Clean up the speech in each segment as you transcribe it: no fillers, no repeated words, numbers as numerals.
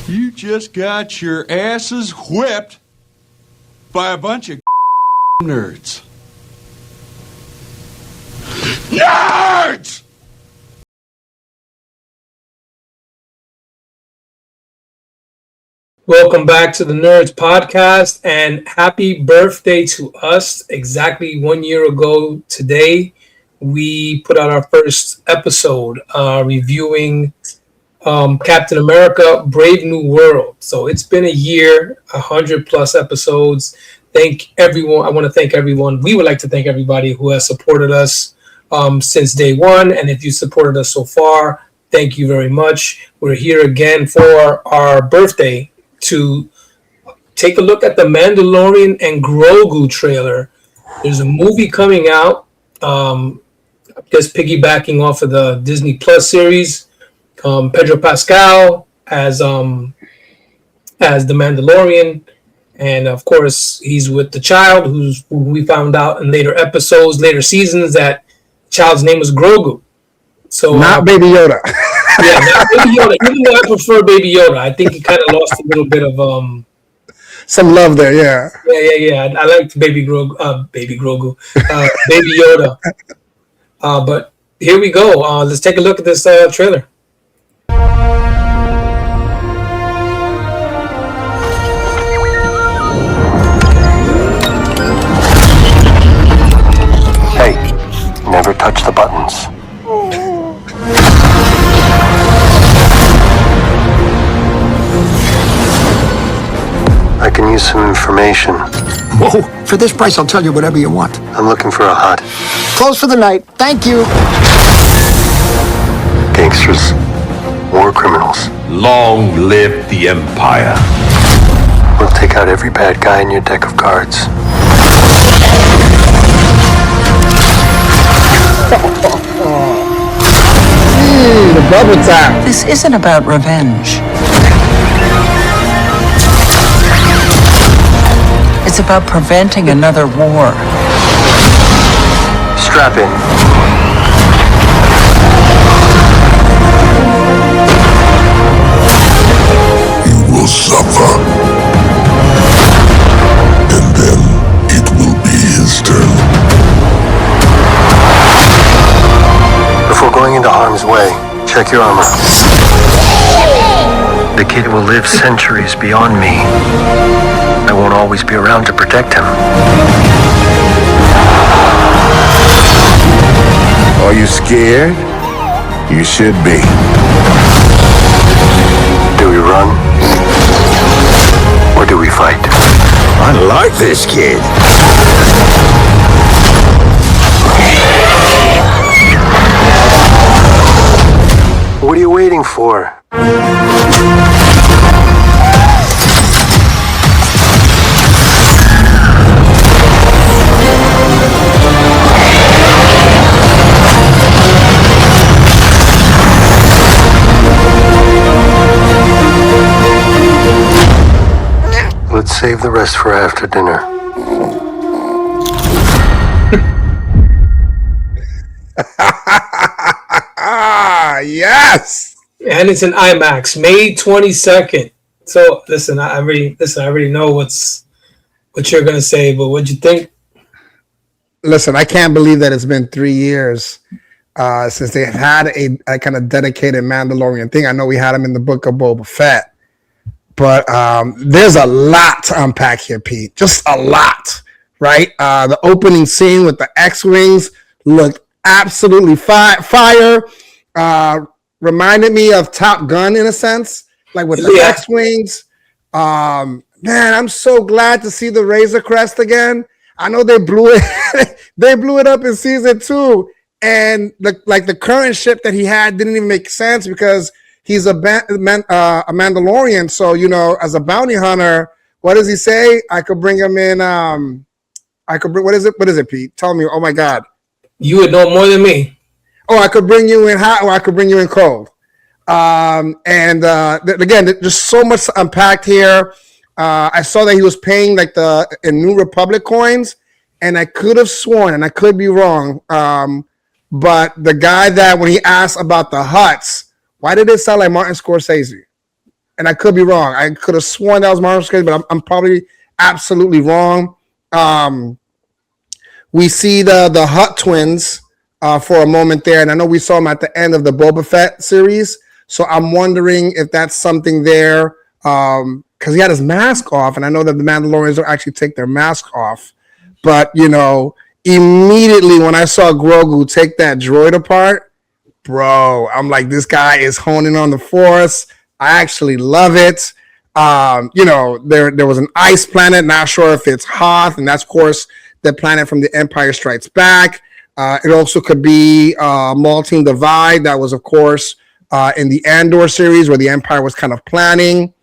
You just got your asses whipped by a bunch of nerds. Nerds! Welcome back to the Nerds Podcast, and happy birthday to us. Exactly 1 year ago today, we put out our first episode reviewing Captain America Brave New World. So it's been a year, 100 plus episodes. Thank everyone. I want to thank everyone. We would like to thank everybody who has supported us since day one. And if you supported us so far, thank you very much. We're here again for our birthday to take a look at the Madalorian and Grogu trailer. There's a movie coming out, just piggybacking off of the Disney Plus series. Pedro Pascal as the Mandalorian, and of course he's with the child who we found out in later episodes, later seasons, that child's name was Grogu. So not Baby Yoda. Yeah, not Baby Yoda. Even though I prefer Baby Yoda, I think he kind of lost a little bit of some love there. Yeah. I liked Baby Grogu, Baby Yoda. But here we go. Let's take a look at this trailer. Hey, never touch the buttons. I can use some information. Whoa, for this price, I'll tell you whatever you want. I'm looking for a hut. Close for the night. Thank you. Gangsters, war criminals. Long live the Empire. We'll take out every bad guy in your deck of cards. The bubble tap. This isn't about revenge. It's about preventing another war. Strap in. You will suffer. And then it will be his turn. Before going into harm's way, check your armor. The kid will live centuries beyond me. I won't always be around to protect him. Are you scared? You should be. Do we run? Or do we fight? I like this kid. What are you waiting for? Let's save the rest for after dinner. Yes. And it's an IMAX, May 22nd. So listen, I already know what you're gonna say, but what'd you think? Listen, I can't believe that it's been 3 years since they had a kind of dedicated Mandalorian thing. I know we had him in the book of Boba Fett, but there's a lot to unpack here, Pete. Just a lot, right? The opening scene with the X-Wings looked absolutely fire. Reminded me of Top Gun in a sense, like with the X-Wings. Man, I'm so glad to see the Razor Crest again. I know they blew it, they blew it up in season 2, and the current ship that he had didn't even make sense because he's a Mandalorian. So as a bounty hunter, what does he say? I could bring him in. I could bring. What is it, Pete? Tell me. Oh my God, you would know more than me. Oh, I could bring you in hot, or I could bring you in cold. Again, there's so much to unpack here. I saw that he was paying in New Republic coins, and I could have sworn, and I could be wrong, but the guy that when he asked about the huts, why did it sound like Martin Scorsese? and I could be wrong. I could have sworn that was Martin Scorsese, but I'm probably absolutely wrong. We see the Hutt twins for a moment there, and I know we saw them at the end of the Boba Fett series. So I'm wondering if that's something there, because he had his mask off, and I know that the Mandalorians don't actually take their mask off. But immediately when I saw Grogu take that droid apart, bro, I'm like, this guy is honing on the Force. I actually love it. There was an ice planet, not sure if it's Hoth, and that's, of course, the planet from The Empire Strikes Back. It also could be Maltine Divide. That was, of course, in the Andor series where the Empire was kind of planning.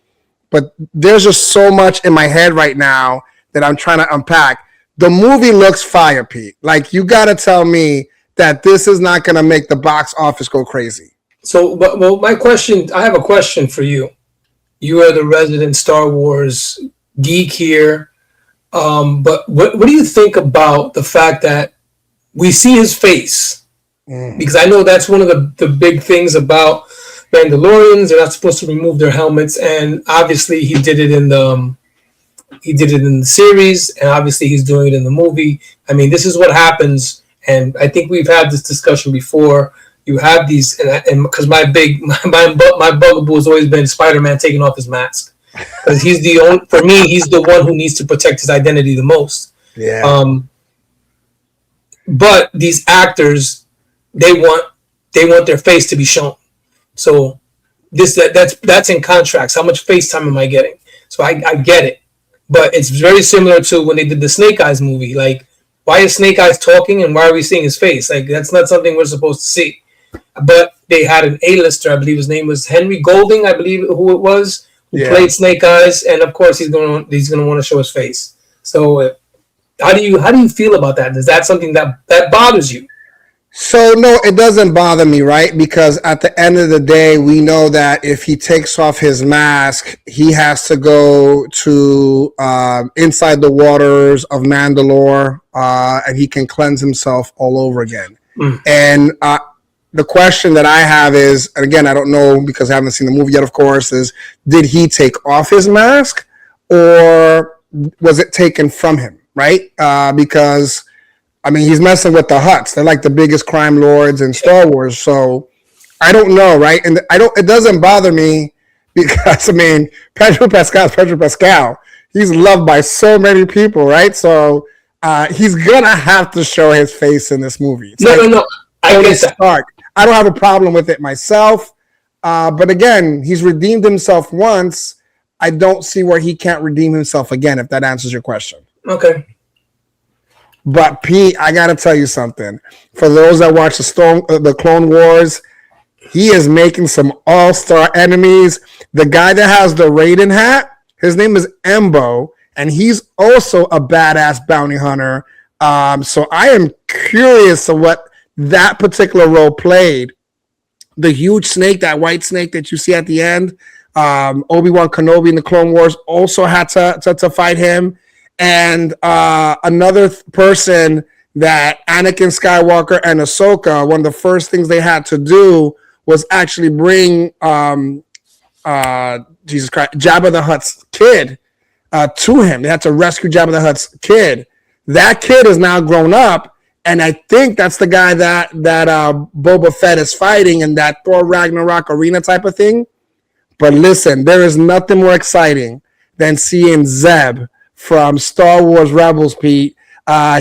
But there's just so much in my head right now that I'm trying to unpack. The movie looks fire, Pete. Like, you got to tell me that this is not going to make the box office go crazy. So, I have a question for you. You are the resident Star Wars geek here. But what do you think about the fact that we see his face? Because I know that's one of the big things about Mandalorians. They're not supposed to remove their helmets, and obviously he did it in the series, and obviously he's doing it in the movie. I mean, this is what happens, and I think we've had this discussion before. You have these, and because my bugaboo has always been Spider-Man taking off his mask, because he's the one who needs to protect his identity the most. Yeah. But these actors, they want their face to be shown. So that's in contracts. How much face time am I getting? So I get it. But it's very similar to when they did the Snake Eyes movie. Like, why is Snake Eyes talking and why are we seeing his face? Like, that's not something we're supposed to see. But they had an A-lister, I believe his name was Henry Golding, I believe who it was, who played Snake Eyes, and of course he's gonna want to show his face. So how do you feel about that? Is that something that bothers you? So, no, it doesn't bother me, right? Because at the end of the day, we know that if he takes off his mask, he has to go to inside the waters of Mandalore, and he can cleanse himself all over again. And the question that I have is, and again, I don't know because I haven't seen the movie yet, of course, is did he take off his mask or was it taken from him, right? Because I mean, he's messing with the Hutts. They're like the biggest crime lords in Star Wars. So I don't know, right? And it doesn't bother me because, I mean, Pedro Pascal. He's loved by so many people, right? So he's going to have to show his face in this movie. It's No. I get that. Stark. I don't have a problem with it myself. But again, he's redeemed himself once. I don't see where he can't redeem himself again, if that answers your question. Okay. But Pete, I gotta tell you something. For those that watch the Clone Wars, he is making some all-star enemies. The guy that has the Raiden hat, his name is Embo, and he's also a badass bounty hunter. So I am curious of what that particular role played. The huge snake, that white snake that you see at the end, Obi-Wan Kenobi in the Clone Wars also had to fight him. And another person that Anakin Skywalker and Ahsoka, one of the first things they had to do was actually bring Jesus Christ, Jabba the Hutt's kid to him. They had to rescue Jabba the Hutt's kid. That kid is now grown up, and I think that's the guy that Boba Fett is fighting in that Thor Ragnarok arena type of thing. But listen, there is nothing more exciting than seeing Zeb from Star Wars Rebels, Pete.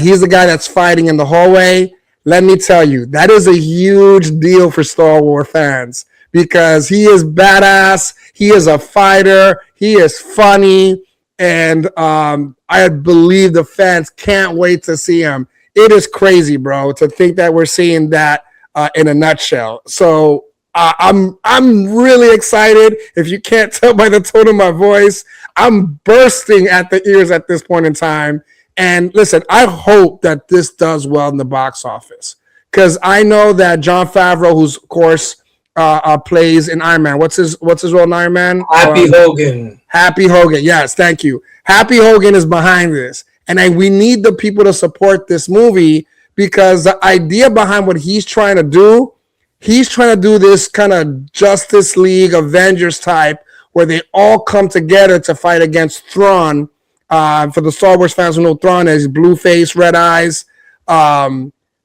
He's the guy that's fighting in the hallway. Let me tell you, that is a huge deal for Star Wars fans because he is badass. He is a fighter. He is funny. And I believe the fans can't wait to see him. It is crazy, bro, to think that we're seeing that in a nutshell. So I'm really excited. If you can't tell by the tone of my voice, I'm bursting at the ears at this point in time. And listen, I hope that this does well in the box office because I know that Jon Favreau, who's of course plays in Iron Man. What's his role in Iron Man? Happy Hogan. Happy Hogan. Yes, thank you. Happy Hogan is behind this, and we need the people to support this movie because the idea behind what he's trying to do this kind of Justice League Avengers type, where they all come together to fight against Thrawn. For the Star Wars fans who know Thrawn as blue face, red eyes.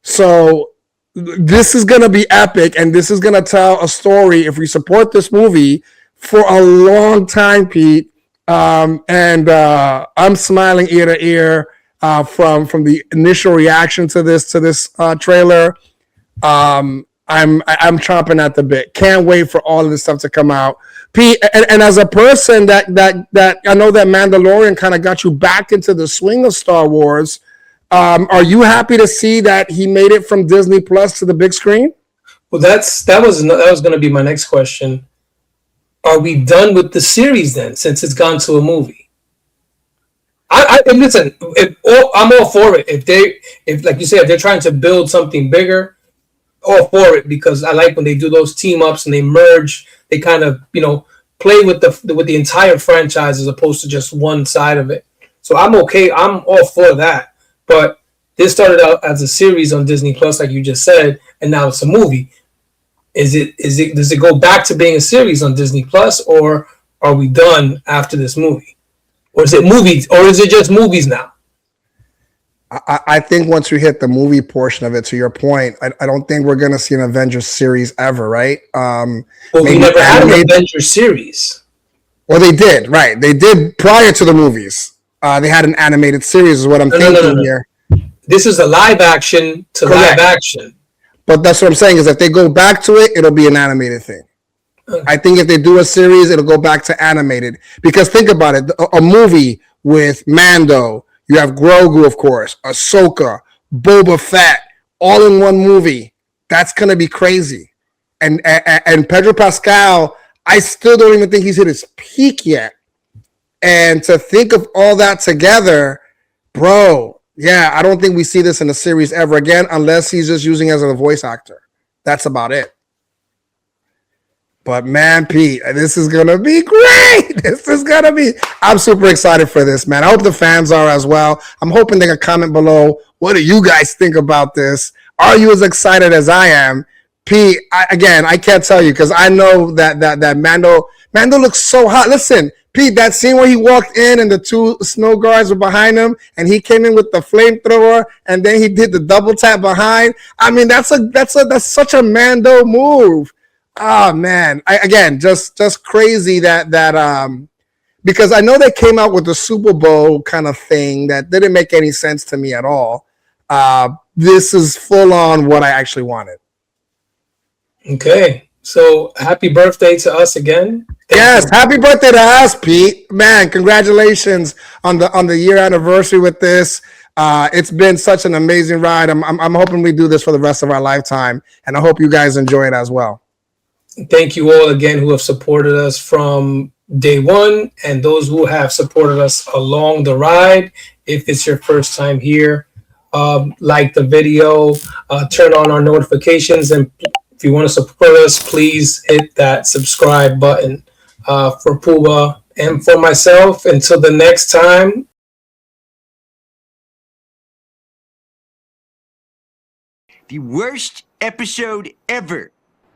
So this is going to be epic, and this is going to tell a story, if we support this movie, for a long time, Pete. And I'm smiling ear to ear from the initial reaction to this trailer. I'm chomping at the bit. Can't wait for all of this stuff to come out. Pete, and as a person that I know that Mandalorian kind of got you back into the swing of Star Wars. Are you happy to see that he made it from Disney Plus to the big screen? Well, that was going to be my next question. Are we done with the series then, since it's gone to a movie? Listen, I'm all for it. If like you said, if they're trying to build something bigger, all for it, because I like when they do those team ups and they merge. They kind of play with the entire franchise as opposed to just one side of it. So I'm okay. I'm all for that. But this started out as a series on Disney Plus, like you just said, and now it's a movie. Does it go back to being a series on Disney Plus, or are we done after this movie? Or is it movies, or is it just movies now? I think once we hit the movie portion of it, to your point, I don't think we're going to see an Avengers series ever, right? Well, we never had an Avengers series. Well, they did, right? They did prior to the movies. They had an animated series, is what I'm thinking here. This is a live action to live action. But that's what I'm saying, is if they go back to it, it'll be an animated thing. I think if they do a series, it'll go back to animated. Because think about it, a movie with Mando, you have Grogu, of course, Ahsoka, Boba Fett, all in one movie. That's going to be crazy. And Pedro Pascal, I still don't even think he's hit his peak yet. And to think of all that together, bro, yeah, I don't think we see this in a series ever again, unless he's just using it as a voice actor. That's about it. But man, Pete, this is going to be great. I'm super excited for this, man. I hope the fans are as well. I'm hoping they can comment below. What do you guys think about this? Are you as excited as I am? Pete, I can't tell you, because I know that Mando looks so hot. Listen, Pete, that scene where he walked in and the two snow guards were behind him and he came in with the flamethrower and then he did the double tap behind. I mean, that's such a Mando move. Oh man. Just crazy that because I know they came out with the Super Bowl kind of thing that didn't make any sense to me at all. This is full on what I actually wanted. Okay. So happy birthday to us again. Yes, happy birthday to us, Pete. Man, congratulations on the year anniversary with this. It's been such an amazing ride. I'm hoping we do this for the rest of our lifetime, and I hope you guys enjoy it as well. Thank you all again who have supported us from day one, and those who have supported us along the ride. If it's your first time here, like the video, turn on our notifications, and if you want to support us, please hit that subscribe button. For Puba and for myself, until the next time. The worst episode ever.